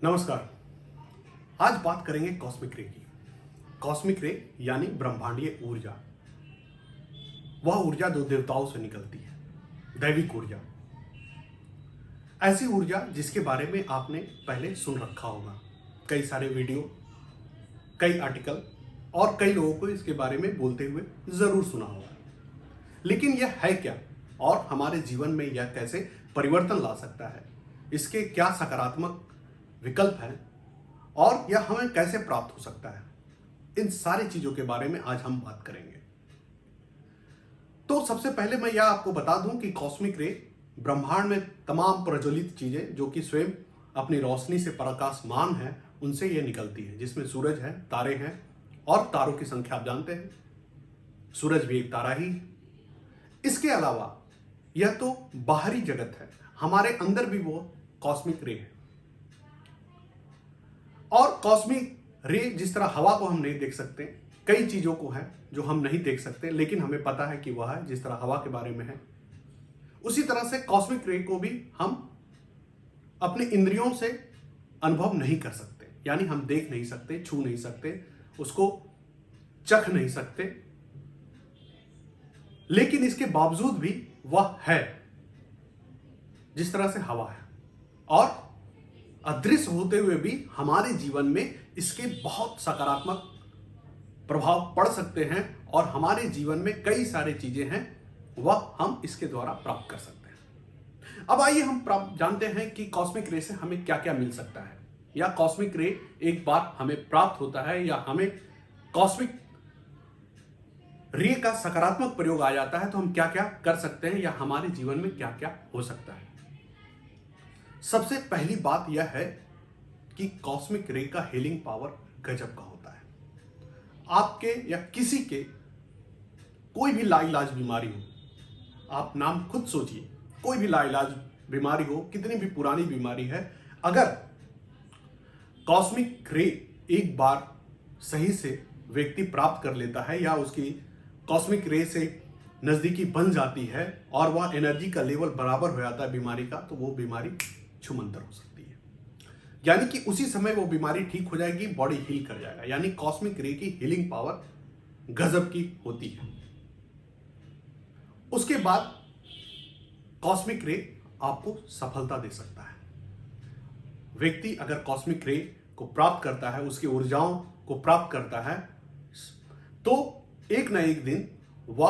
नमस्कार। आज बात करेंगे कॉस्मिक रे की। कॉस्मिक रे यानी ब्रह्मांडीय ऊर्जा। वह ऊर्जा दो देवताओं से निकलती है, दैविक ऊर्जा। ऐसी ऊर्जा जिसके बारे में आपने पहले सुन रखा होगा, कई सारे वीडियो, कई आर्टिकल और कई लोगों को इसके बारे में बोलते हुए जरूर सुना होगा। लेकिन यह है क्या और हमारे जीवन में यह कैसे परिवर्तन ला सकता है, इसके क्या सकारात्मक विकल्प हैं और यह हमें कैसे प्राप्त हो सकता है, इन सारी चीजों के बारे में आज हम बात करेंगे। तो सबसे पहले मैं यह आपको बता दूं कि कॉस्मिक रे ब्रह्मांड में तमाम प्रज्वलित चीजें जो कि स्वयं अपनी रोशनी से प्रकाशमान है, उनसे यह निकलती है, जिसमें सूरज है, तारे हैं और तारों की संख्या आप जानते हैं, सूरज भी एक तारा ही है। इसके अलावा यह तो बाहरी जगत है, हमारे अंदर भी वो कॉस्मिक रे है। और कॉस्मिक रे जिस तरह हवा को हम नहीं देख सकते, कई चीजों को है जो हम नहीं देख सकते लेकिन हमें पता है कि वह है, जिस तरह हवा के बारे में है, उसी तरह से कॉस्मिक रे को भी हम अपने इंद्रियों से अनुभव नहीं कर सकते। यानी हम देख नहीं सकते, छू नहीं सकते, उसको चख नहीं सकते, लेकिन इसके बावजूद भी वह है, जिस तरह से हवा है। और अदृश्य होते हुए भी हमारे जीवन में इसके बहुत सकारात्मक प्रभाव पड़ सकते हैं और हमारे जीवन में कई सारी चीजें हैं वह हम इसके द्वारा प्राप्त कर सकते हैं। अब आइए हम जानते हैं कि कॉस्मिक रे से हमें क्या क्या मिल सकता है, या कॉस्मिक रे एक बार हमें प्राप्त होता है या हमें कॉस्मिक रे का सकारात्मक प्रयोग आ जाता है तो हम क्या क्या कर सकते हैं या हमारे जीवन में क्या क्या हो सकता है। सबसे पहली बात यह है कि कॉस्मिक रे का हीलिंग पावर गजब का होता है। आपके या किसी के कोई भी लाइलाज बीमारी हो, आप नाम खुद सोचिए, कोई भी लाइलाज बीमारी हो, कितनी भी पुरानी बीमारी है, अगर कॉस्मिक रे एक बार सही से व्यक्ति प्राप्त कर लेता है या उसकी कॉस्मिक रे से नजदीकी बन जाती है और वह एनर्जी का लेवल बराबर हो जाता है बीमारी का, तो वो बीमारी छूमंतर हो सकती है। यानी कि उसी समय वो बीमारी ठीक हो जाएगी, बॉडी हील कर जाएगा। यानी कॉस्मिक रे की हीलिंग पावर गजब की होती है। उसके बाद कॉस्मिक रे आपको सफलता दे सकता है। व्यक्ति अगर कॉस्मिक रे को प्राप्त करता है, उसकी ऊर्जाओं को प्राप्त करता है, तो एक ना एक दिन वह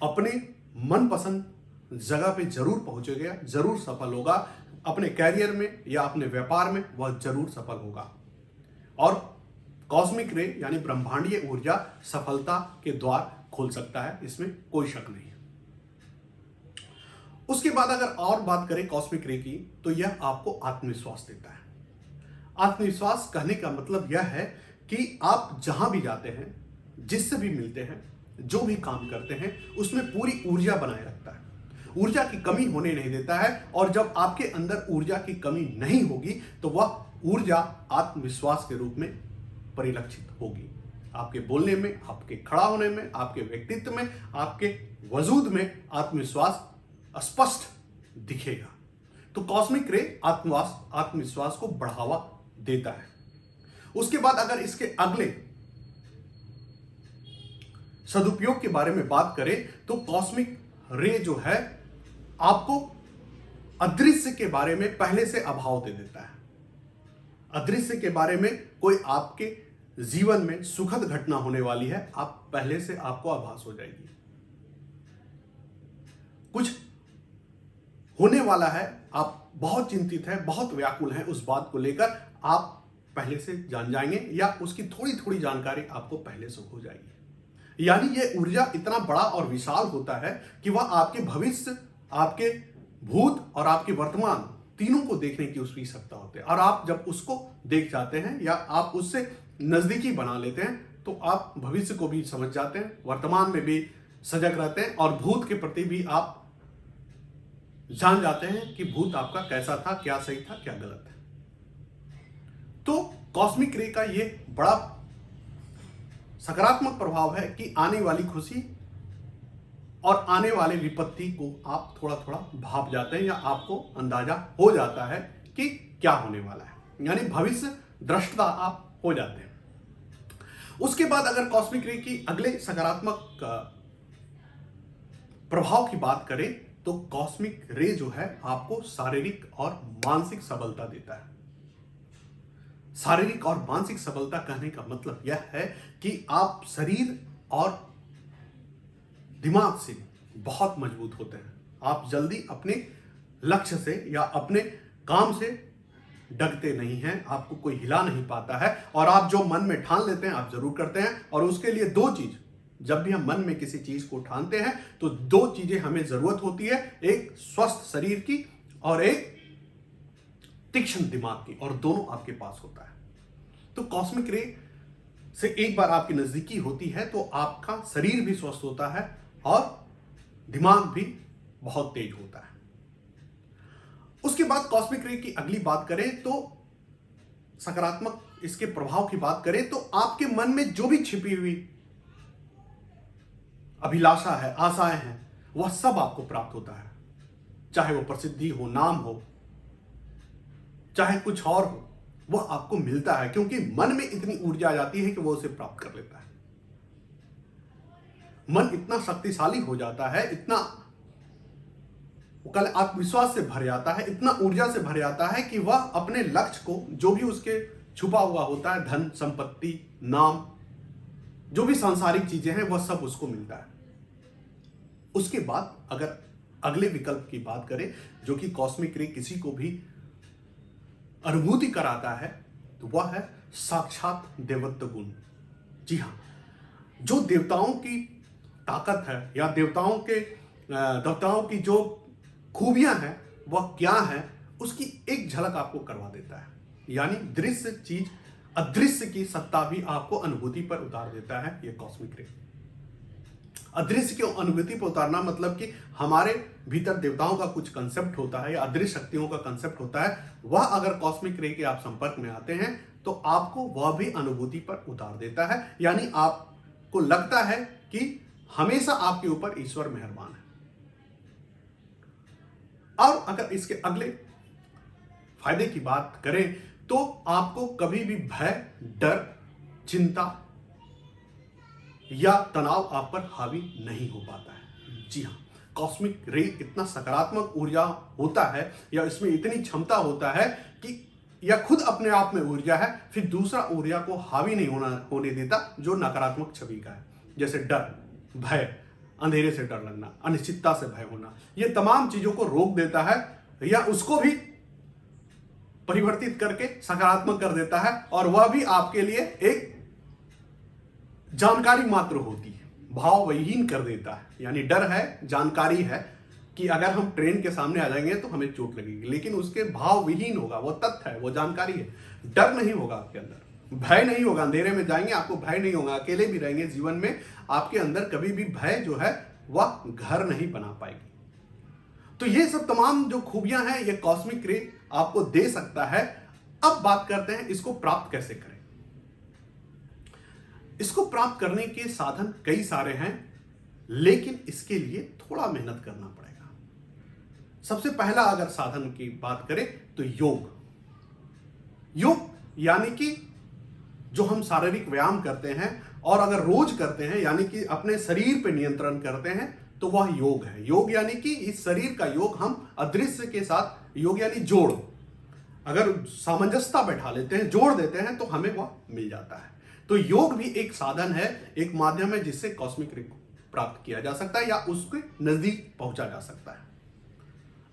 अपने मनपसंद जगह पे जरूर पहुंचेगा, जरूर सफल होगा। अपने कैरियर में या अपने व्यापार में वह जरूर सफल होगा। और कॉस्मिक रे यानी ब्रह्मांडीय ऊर्जा सफलता के द्वार खोल सकता है, इसमें कोई शक नहीं है। उसके बाद अगर और बात करें कॉस्मिक रे की, तो यह आपको आत्मविश्वास देता है। आत्मविश्वास कहने का मतलब यह है कि आप जहां भी जाते हैं, जिससे भी मिलते हैं, जो भी काम करते हैं, उसमें पूरी ऊर्जा बनाए रखता है, ऊर्जा की कमी होने नहीं देता है। और जब आपके अंदर ऊर्जा की कमी नहीं होगी तो वह ऊर्जा आत्मविश्वास के रूप में परिलक्षित होगी। आपके बोलने में, आपके खड़ा होने में, आपके व्यक्तित्व में, आपके वजूद में आत्मविश्वास स्पष्ट दिखेगा। तो कॉस्मिक रे आत्मविश्वास को बढ़ावा देता है। उसके बाद अगर इसके अगले सदुपयोग के बारे में बात करें तो कॉस्मिक रे जो है आपको अदृश्य के बारे में पहले से अभाव दे देता है। अदृश्य के बारे में कोई आपके जीवन में सुखद घटना होने वाली है, आप पहले से आपको आभास हो जाएगी। कुछ होने वाला है, आप बहुत चिंतित हैं, बहुत व्याकुल हैं उस बात को लेकर, आप पहले से जान जाएंगे या उसकी थोड़ी थोड़ी जानकारी आपको पहले से हो जाएगी। यानी यह ऊर्जा इतना बड़ा और विशाल होता है कि वह आपके भविष्य, आपके भूत और आपके वर्तमान तीनों को देखने की उसकी सत्ता होती है। और आप जब उसको देख जाते हैं या आप उससे नजदीकी बना लेते हैं तो आप भविष्य को भी समझ जाते हैं, वर्तमान में भी सजग रहते हैं और भूत के प्रति भी आप जान जाते हैं कि भूत आपका कैसा था, क्या सही था, क्या गलत है। तो कॉस्मिक रे का ये बड़ा सकारात्मक प्रभाव है कि आने वाली खुशी और आने वाले विपत्ति को आप थोड़ा थोड़ा भाप जाते हैं या आपको अंदाजा हो जाता है कि क्या होने वाला है। यानी भविष्य दृष्टा आप हो जाते हैं। उसके बाद अगर कॉस्मिक रे की अगले सकारात्मक प्रभाव की बात करें तो कॉस्मिक रे जो है आपको शारीरिक और मानसिक सबलता देता है। शारीरिक और मानसिक सबलता कहने का मतलब यह है कि आप शरीर और दिमाग से बहुत मजबूत होते हैं। आप जल्दी अपने लक्ष्य से या अपने काम से डगते नहीं हैं, आपको कोई हिला नहीं पाता है, और आप जो मन में ठान लेते हैं आप जरूर करते हैं। और उसके लिए दो चीज, जब भी हम मन में किसी चीज को ठानते हैं तो दो चीजें हमें जरूरत होती है, एक स्वस्थ शरीर की और एक तीक्ष्ण दिमाग की, और दोनों आपके पास होता है। तो कॉस्मिक रे से एक बार आपकी नजदीकी होती है तो आपका शरीर भी स्वस्थ होता है और दिमाग भी बहुत तेज होता है। उसके बाद कॉस्मिक रे की अगली बात करें तो सकारात्मक इसके प्रभाव की बात करें तो आपके मन में जो भी छिपी हुई अभिलाषा है, आशाएं हैं, वह सब आपको प्राप्त होता है। चाहे वो प्रसिद्धि हो, नाम हो, चाहे कुछ और हो, वह आपको मिलता है, क्योंकि मन में इतनी ऊर्जा आ जाती है कि वो उसे प्राप्त कर लेता है। मन इतना शक्तिशाली हो जाता है, इतना कल आत्मविश्वास से भर जाता है, इतना ऊर्जा से भर जाता है कि वह अपने लक्ष्य को, जो भी उसके छुपा हुआ होता है, धन, संपत्ति, नाम, जो भी सांसारिक चीजें हैं, वह सब उसको मिलता है। उसके बाद अगर अगले विकल्प की बात करें जो कि कॉस्मिक रे किसी को भी अनुभूति कराता है तो वह है साक्षात देवत्व गुण। जी हाँ, जो देवताओं की ताकत है या देवताओं की जो खूबियां हैं वह क्या है, उसकी एक झलक आपको करवा देता है। यानी दृश्य चीज अदृश्य की सत्ता भी आपको अनुभूति पर उतार देता है ये कॉस्मिक रे। अदृश्य की अनुभूति पर उतारना मतलब कि हमारे भीतर देवताओं का कुछ कंसेप्ट होता है या अदृश्य शक्तियों का कंसेप्ट होता है, वह अगर कॉस्मिक रे के आप संपर्क में आते हैं तो आपको वह भी अनुभूति पर उतार देता है। यानी आपको लगता है कि हमेशा आपके ऊपर ईश्वर मेहरबान है। और अगर इसके अगले फायदे की बात करें तो आपको कभी भी भय, डर, चिंता या तनाव आप पर हावी नहीं हो पाता है। जी हाँ, कॉस्मिक रे इतना सकारात्मक ऊर्जा होता है या इसमें इतनी क्षमता होता है कि यह खुद अपने आप में ऊर्जा है, फिर दूसरा ऊर्जा को हावी नहीं होने देता जो नकारात्मक छवि का है। जैसे डर, भय, अंधेरे से डर लगना, अनिश्चितता से भय होना, ये तमाम चीजों को रोक देता है या उसको भी परिवर्तित करके सकारात्मक कर देता है, और वह भी आपके लिए एक जानकारी मात्र होती है, भाव विहीन कर देता है। यानी डर है, जानकारी है कि अगर हम ट्रेन के सामने आ जाएंगे तो हमें चोट लगेगी, लेकिन उसके भाव विहीन होगा, वो तथ्य है, वो जानकारी है। डर नहीं होगा आपके अंदर, भय नहीं होगा, अंधेरे में जाएंगे आपको भय नहीं होगा, अकेले भी रहेंगे जीवन में, आपके अंदर कभी भी भय जो है वह घर नहीं बना पाएगी। तो ये सब तमाम जो खूबियां हैं ये कॉस्मिक रे आपको दे सकता है। अब बात करते हैं इसको प्राप्त कैसे करें। इसको प्राप्त करने के साधन कई सारे हैं, लेकिन इसके लिए थोड़ा मेहनत करना पड़ेगा। सबसे पहला अगर साधन की बात करें तो योग यानी कि जो हम शारीरिक व्यायाम करते हैं और अगर रोज करते हैं, यानी कि अपने शरीर पे नियंत्रण करते हैं, तो वह योग है। योग यानी कि इस शरीर का योग हम अदृश्य के साथ, योग यानी जोड़, अगर सामंजस्यता बैठा लेते हैं, जोड़ देते हैं तो हमें वह मिल जाता है। तो योग भी एक साधन है, एक माध्यम है जिससे कॉस्मिक रे को प्राप्त किया जा सकता है या उसके नजदीक पहुंचा जा सकता है।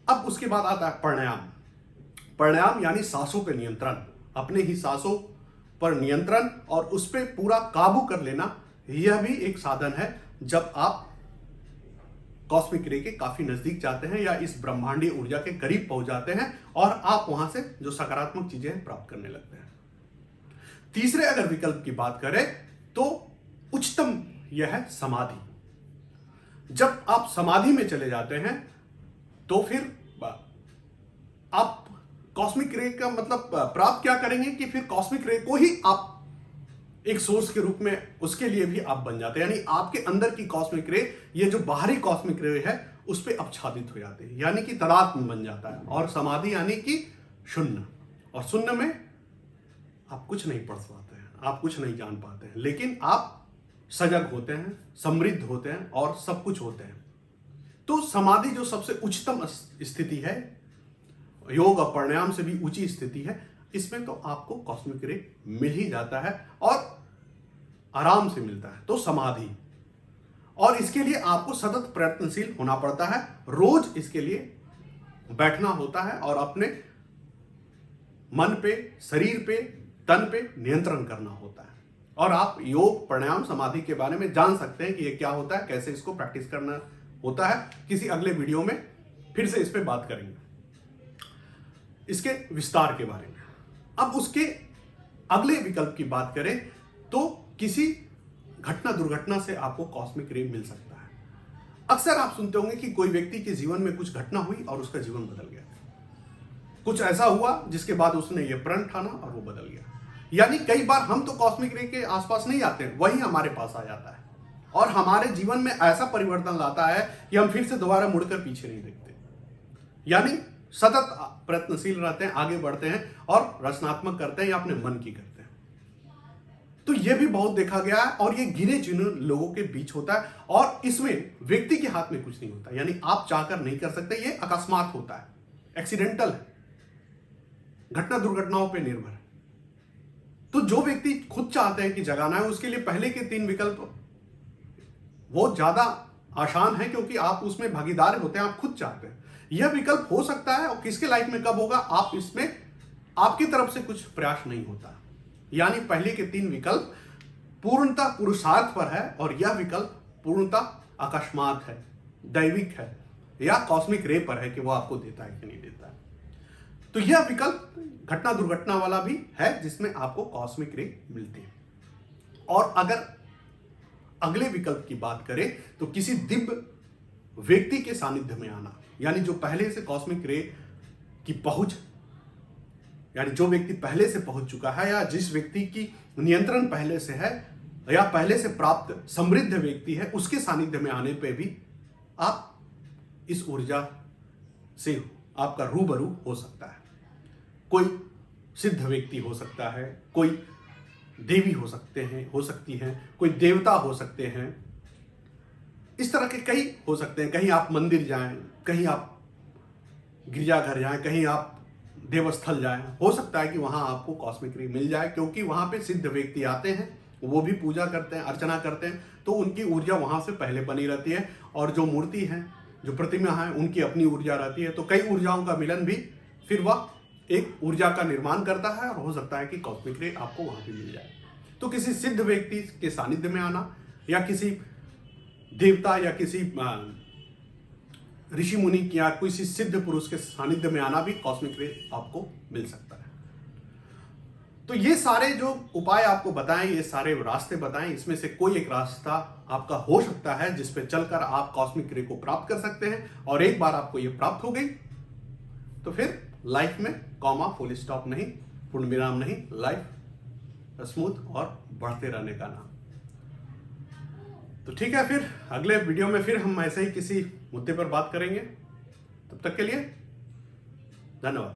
अब उसके बाद आता है प्राणायाम यानी सांसों पे नियंत्रण, अपने ही सांसों पर नियंत्रण और उस पर पूरा काबू कर लेना, यह भी एक साधन है जब आप कॉस्मिक रे के काफी नजदीक जाते हैं या इस ब्रह्मांडीय ऊर्जा के करीब पहुंच जाते हैं और आप वहां से जो सकारात्मक चीजें प्राप्त करने लगते हैं। तीसरे अगर विकल्प की बात करें तो उच्चतम यह है समाधि। जब आप समाधि में चले जाते हैं तो फिर आप कॉस्मिक रे का मतलब प्राप्त क्या करेंगे कि फिर कॉस्मिक रे को ही आप एक सोर्स के रूप में उसके लिए भी आप बन जाते हैं। यानी आपके अंदर की कॉस्मिक रे, ये जो बाहरी कॉस्मिक रे है, उस पर आच्छादित हो जाते हैं, यानी कि तदात्म बन जाता है। और समाधि यानी कि शून्य, और शून्य में आप कुछ नहीं पढ़ पाते हैं, आप कुछ नहीं जान पाते हैं, लेकिन आप सजग होते हैं, समृद्ध होते हैं और सब कुछ होते हैं। तो समाधि जो सबसे उच्चतम स्थिति है, योग और प्राणायाम से भी ऊंची स्थिति है, इसमें तो आपको कॉस्मिक रे मिल ही जाता है और आराम से मिलता है। तो समाधि, और इसके लिए आपको सतत प्रयत्नशील होना पड़ता है, रोज इसके लिए बैठना होता है और अपने मन पे, शरीर पे, तन पे नियंत्रण करना होता है। और आप योग, प्राणायाम, समाधि के बारे में जान सकते हैं कि ये क्या होता है, कैसे इसको प्रैक्टिस करना होता है। किसी अगले वीडियो में फिर से इस पे बात करेंगे, इसके विस्तार के बारे में। अब उसके अगले विकल्प की बात करें तो किसी घटना दुर्घटना से आपको कॉस्मिक रे मिल सकता है। अक्सर आप सुनते होंगे कि कोई व्यक्ति के जीवन में कुछ घटना हुई और उसका जीवन बदल गया, कुछ ऐसा हुआ जिसके बाद उसने ये प्रण ठाना और वो बदल गया। यानी कई बार हम तो कॉस्मिक रे के आसपास नहीं आते, वही हमारे पास आ जाता है और हमारे जीवन में ऐसा परिवर्तन लाता है कि हम फिर से दोबारा मुड़कर पीछे नहीं देखते। यानी सतत प्रयत्नशील रहते हैं, आगे बढ़ते हैं और रचनात्मक करते हैं या अपने मन की करते हैं। तो यह भी बहुत देखा गया है और ये गिने चुने लोगों के बीच होता है और इसमें व्यक्ति के हाथ में कुछ नहीं होता। यानी आप चाहकर नहीं कर सकते, ये अकस्मात होता है, एक्सीडेंटल है, घटना दुर्घटनाओं पर निर्भर है। तो जो व्यक्ति खुद चाहते हैं कि जगाना है, उसके लिए पहले के 3 विकल्प वो ज्यादा आसान है क्योंकि आप उसमें भागीदार होते हैं, आप खुद चाहते हैं। यह विकल्प हो सकता है और किसके लाइफ में कब होगा, आप इसमें आपकी तरफ से कुछ प्रयास नहीं होता। यानी पहले के 3 विकल्प पूर्णतः पुरुषार्थ पर है और यह विकल्प पूर्णतः अकस्मात है, दैविक है या कॉस्मिक रे पर है कि वो आपको देता है कि नहीं देता है। तो यह विकल्प घटना दुर्घटना वाला भी है जिसमें आपको कॉस्मिक रे मिलती है। और अगर अगले विकल्प की बात करें तो किसी दिव्य व्यक्ति के सानिध्य में आना, यानी जो पहले से कॉस्मिक रे की पहुंच, यानी जो व्यक्ति पहले से पहुंच चुका है या जिस व्यक्ति की नियंत्रण पहले से है या पहले से प्राप्त समृद्ध व्यक्ति है, उसके सानिध्य में आने पे भी आप इस ऊर्जा से आपका रूबरू हो सकता है। कोई सिद्ध व्यक्ति हो सकता है, कोई देवी हो सकती हैं, कोई देवता हो सकते हैं, इस तरह के कई हो सकते हैं। कहीं आप मंदिर जाएं, कहीं आप गिरजाघर जाएं, कहीं आप देवस्थल जाएं, हो सकता है कि वहां आपको कॉस्मिक रे मिल जाए क्योंकि वहां पे सिद्ध व्यक्ति आते हैं, वो भी पूजा करते हैं, अर्चना करते हैं, तो उनकी ऊर्जा वहां से पहले बनी रहती है और जो मूर्ति है, जो प्रतिमा है, उनकी अपनी ऊर्जा रहती है। तो कई ऊर्जाओं का मिलन भी फिर वह एक ऊर्जा का निर्माण करता है और हो सकता है कि कॉस्मिक रे आपको वहां पे मिल जाए। तो किसी सिद्ध व्यक्ति के सानिध्य में आना या किसी देवता या किसी ऋषि मुनि या किसी सिद्ध पुरुष के सानिध्य में आना भी कॉस्मिक रे आपको मिल सकता है। तो ये सारे जो उपाय आपको बताएं, ये सारे रास्ते बताएं, इसमें से कोई एक रास्ता आपका हो सकता है जिस पे चलकर आप कॉस्मिक रे को प्राप्त कर सकते हैं। और एक बार आपको ये प्राप्त हो गई तो फिर लाइफ में कॉमा, फुल स्टॉप नहीं, पूर्ण विराम नहीं, लाइफ स्मूथ और बढ़ते रहने का नाम। तो ठीक है, फिर अगले वीडियो में फिर हम ऐसे ही किसी मुद्दे पर बात करेंगे। तब तक के लिए धन्यवाद।